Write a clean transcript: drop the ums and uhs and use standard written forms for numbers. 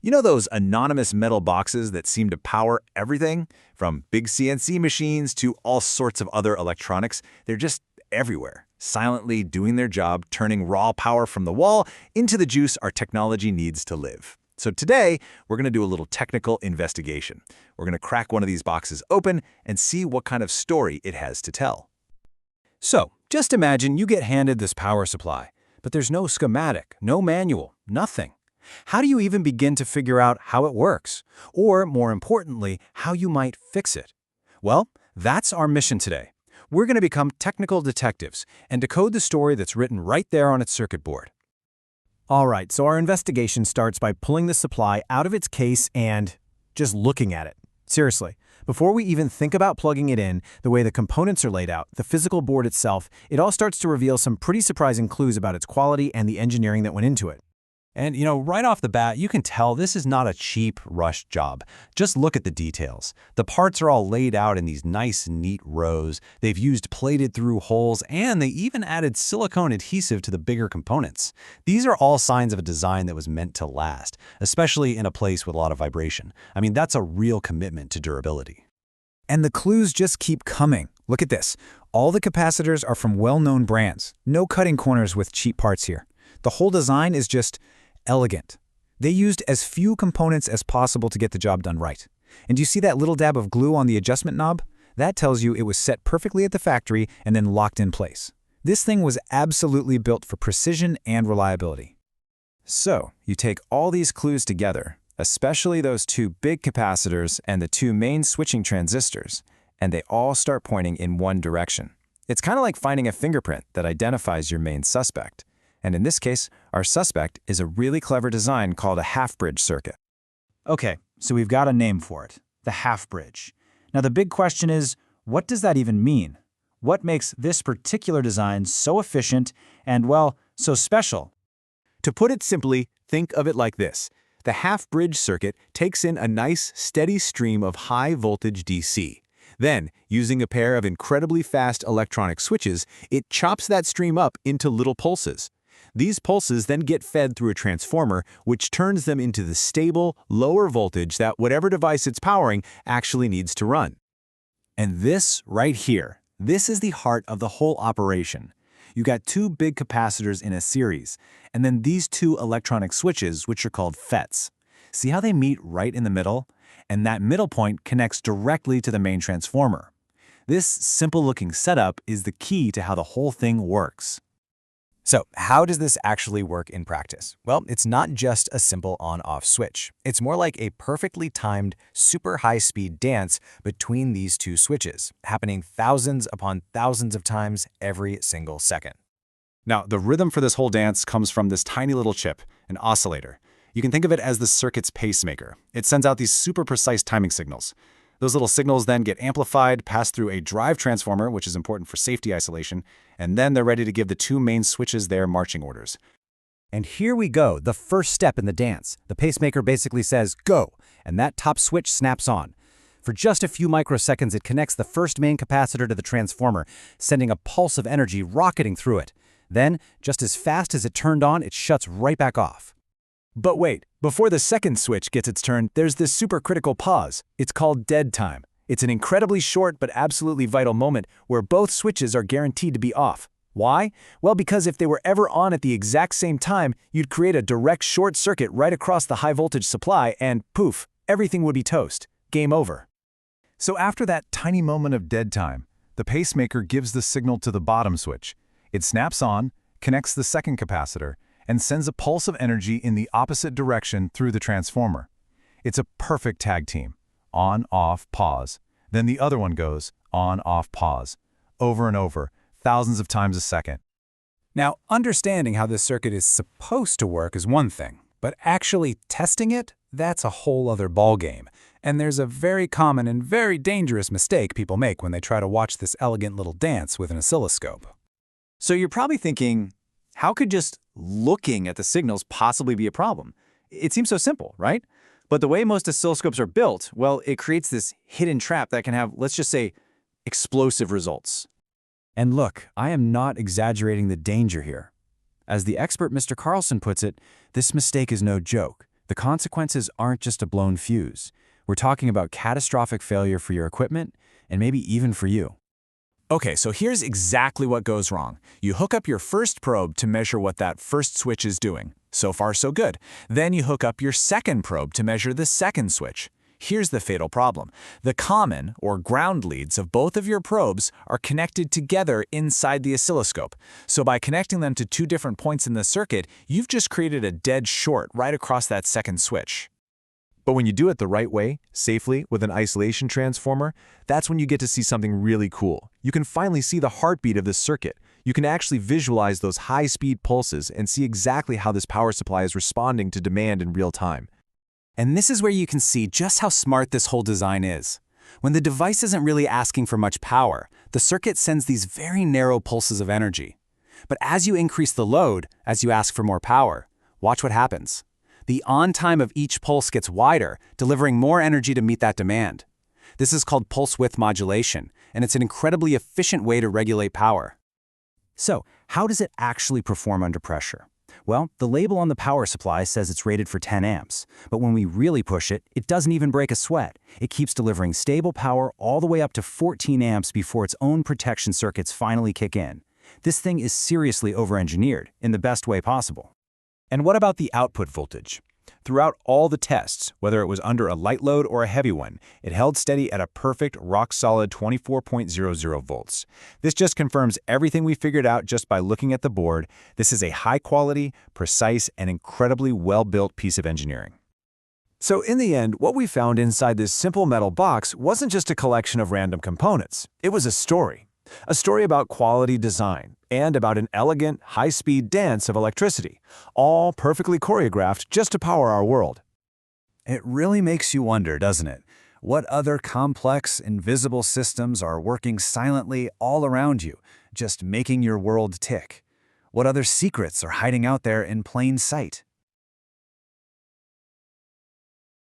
You know those anonymous metal boxes that seem to power everything? From big CNC machines to all sorts of other electronics, they're just everywhere, silently doing their job, turning raw power from the wall into the juice our technology needs to live. So today, we're going to do a little technical investigation. We're going to crack one of these boxes open and see what kind of story it has to tell. So, just imagine you get handed this power supply, but there's no schematic, no manual, nothing. How do you even begin to figure out how it works? Or, more importantly, how you might fix it? Well, that's our mission today. We're going to become technical detectives and decode the story that's written right there on its circuit board. All right, so our investigation starts by pulling the supply out of its case and just looking at it. Seriously, before we even think about plugging it in, the way the components are laid out, the physical board itself, it all starts to reveal some pretty surprising clues about its quality and the engineering that went into it. And, right off the bat, you can tell this is not a cheap, rushed job. Just look at the details. The parts are all laid out in these nice, neat rows. They've used plated-through holes, and they even added silicone adhesive to the bigger components. These are all signs of a design that was meant to last, especially in a place with a lot of vibration. I mean, that's a real commitment to durability. And the clues just keep coming. Look at this. All the capacitors are from well-known brands. No cutting corners with cheap parts here. The whole design is just elegant. They used as few components as possible to get the job done right. And do you see that little dab of glue on the adjustment knob? That tells you it was set perfectly at the factory and then locked in place. This thing was absolutely built for precision and reliability. So, you take all these clues together, especially those two big capacitors and the two main switching transistors, and they all start pointing in one direction. It's kind of like finding a fingerprint that identifies your main suspect. And in this case, our suspect is a really clever design called a half-bridge circuit. Okay, so we've got a name for it, the half-bridge. Now the big question is, what does that even mean? What makes this particular design so efficient and, well, so special? To put it simply, think of it like this. The half-bridge circuit takes in a nice, steady stream of high-voltage DC. Then, using a pair of incredibly fast electronic switches, it chops that stream up into little pulses. These pulses then get fed through a transformer, which turns them into the stable, lower voltage that whatever device it's powering actually needs to run. And this right here, this is the heart of the whole operation. You got two big capacitors in a series, and then these two electronic switches, which are called FETs. See how they meet right in the middle? And that middle point connects directly to the main transformer. This simple-looking setup is the key to how the whole thing works. So, how does this actually work in practice? Well, it's not just a simple on-off switch. It's more like a perfectly timed, super high-speed dance between these two switches, happening thousands upon thousands of times every single second. Now, the rhythm for this whole dance comes from this tiny little chip, an oscillator. You can think of it as the circuit's pacemaker. It sends out these super precise timing signals. Those little signals then get amplified, pass through a drive transformer, which is important for safety isolation, and then they're ready to give the two main switches their marching orders. And here we go, the first step in the dance. The pacemaker basically says, go, and that top switch snaps on. For just a few microseconds, it connects the first main capacitor to the transformer, sending a pulse of energy rocketing through it. Then, just as fast as it turned on, it shuts right back off. But wait, before the second switch gets its turn, there's this supercritical pause. It's called dead time. It's an incredibly short but absolutely vital moment where both switches are guaranteed to be off. Why? Well, because if they were ever on at the exact same time, you'd create a direct short circuit right across the high voltage supply and poof, everything would be toast. Game over. So after that tiny moment of dead time, the pacemaker gives the signal to the bottom switch. It snaps on, connects the second capacitor, and sends a pulse of energy in the opposite direction through the transformer. It's a perfect tag team. On, off, pause. Then the other one goes on, off, pause. Over and over, thousands of times a second. Now, understanding how this circuit is supposed to work is one thing, but actually testing it, that's a whole other ballgame. And there's a very common and very dangerous mistake people make when they try to watch this elegant little dance with an oscilloscope. So you're probably thinking, how could just looking at the signals possibly be a problem? It seems so simple, right? But the way most oscilloscopes are built, well, it creates this hidden trap that can have, let's just say, explosive results. And look, I am not exaggerating the danger here. As the expert Mr. Carlson puts it, this mistake is no joke. The consequences aren't just a blown fuse. We're talking about catastrophic failure for your equipment and maybe even for you. Okay, so here's exactly what goes wrong. You hook up your first probe to measure what that first switch is doing. So far, so good. Then you hook up your second probe to measure the second switch. Here's the fatal problem. The common, or ground leads of both of your probes are connected together inside the oscilloscope. So by connecting them to two different points in the circuit, you've just created a dead short right across that second switch. But when you do it the right way, safely, with an isolation transformer, that's when you get to see something really cool. You can finally see the heartbeat of the circuit. You can actually visualize those high-speed pulses and see exactly how this power supply is responding to demand in real time. And this is where you can see just how smart this whole design is. When the device isn't really asking for much power, the circuit sends these very narrow pulses of energy. But as you increase the load, as you ask for more power, watch what happens. The on time of each pulse gets wider, delivering more energy to meet that demand. This is called pulse width modulation, and it's an incredibly efficient way to regulate power. So, how does it actually perform under pressure? Well, the label on the power supply says it's rated for 10 amps, but when we really push it, it doesn't even break a sweat. It keeps delivering stable power all the way up to 14 amps before its own protection circuits finally kick in. This thing is seriously over-engineered, in the best way possible. And what about the output voltage? Throughout all the tests, whether it was under a light load or a heavy one, it held steady at a perfect, rock-solid 24.00 volts. This just confirms everything we figured out just by looking at the board. This is a high-quality, precise, and incredibly well-built piece of engineering. So in the end, what we found inside this simple metal box wasn't just a collection of random components. It was a story. A story about quality design, and about an elegant, high-speed dance of electricity, all perfectly choreographed just to power our world. It really makes you wonder, doesn't it? What other complex, invisible systems are working silently all around you, just making your world tick? What other secrets are hiding out there in plain sight?